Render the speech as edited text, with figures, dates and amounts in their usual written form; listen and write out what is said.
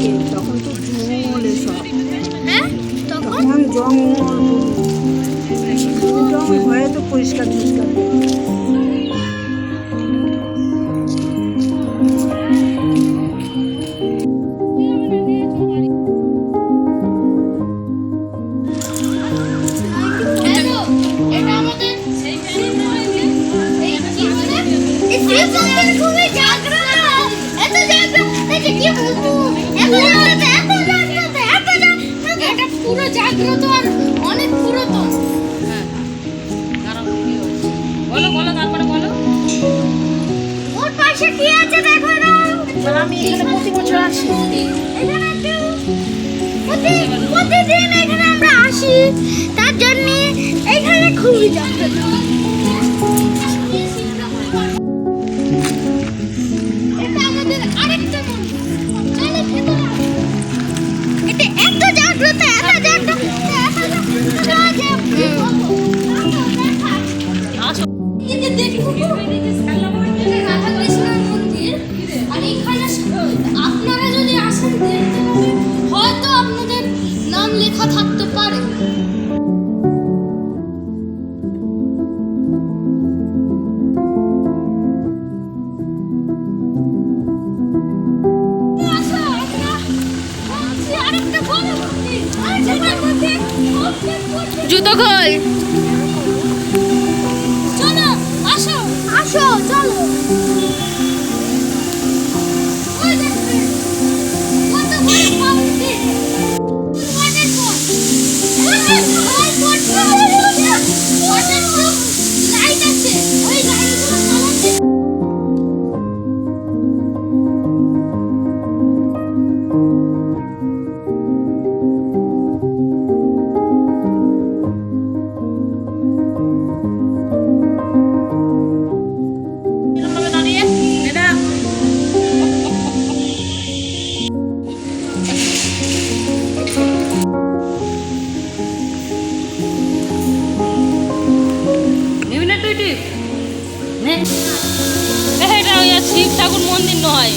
থাকে, তখন তো জঙ্গলে সব, হ্যাঁ তখন তখন জঙ্গল জঙ্গল হয়ে তো পরিষ্কার পরিষ্কার। এটা আমাদের খুবই জাগ্রত, এত জাগ্রত, এটা কি বলবো, এত জাগ্রত, এটা পুরো জাগ্রত আর অনেক পুরাতন। বলো বলো তারপরে বলো। ওর পাশে কি আছে দেখো না। আমি এখানে প্রতি বছর আসি, এখানে প্রতিদিন এখানে আমরা আসি, তার জন্য এখানে খুবই জাগ্রত। এটা আমাদের আরেকটা মন্দির, চলো ভেতরে আসি। এটা এত জাগ্রত, এত জাগ্রত, এত জাগ্রত যে কি বলবো। আসো। এই যে দেখো, এটা রাধাকৃষ্ণের মন্দির, আর এখানে আপনারা যদি আসেন দেখতে পাবেন, হয়তো আপনাদের নাম লেখা থাকতে পারে। আসো, আমরা বলছি আরেকটা বড় মন্দির, আর যেটার মধ্যে জুতো খোল। চলো আসো, আসো চলো। ওই দেখবে কত বড় মন্দির, ওয়াটারফল, ওয়াটারফল লাইট আছে, ওই লাইটগুলো চালাতে। এরকমভাবে দাঁড়িয়ে এটা নিবি না তুই টিপ নে। এটা ওই আর শিব ঠাকুর মন্দির নয়,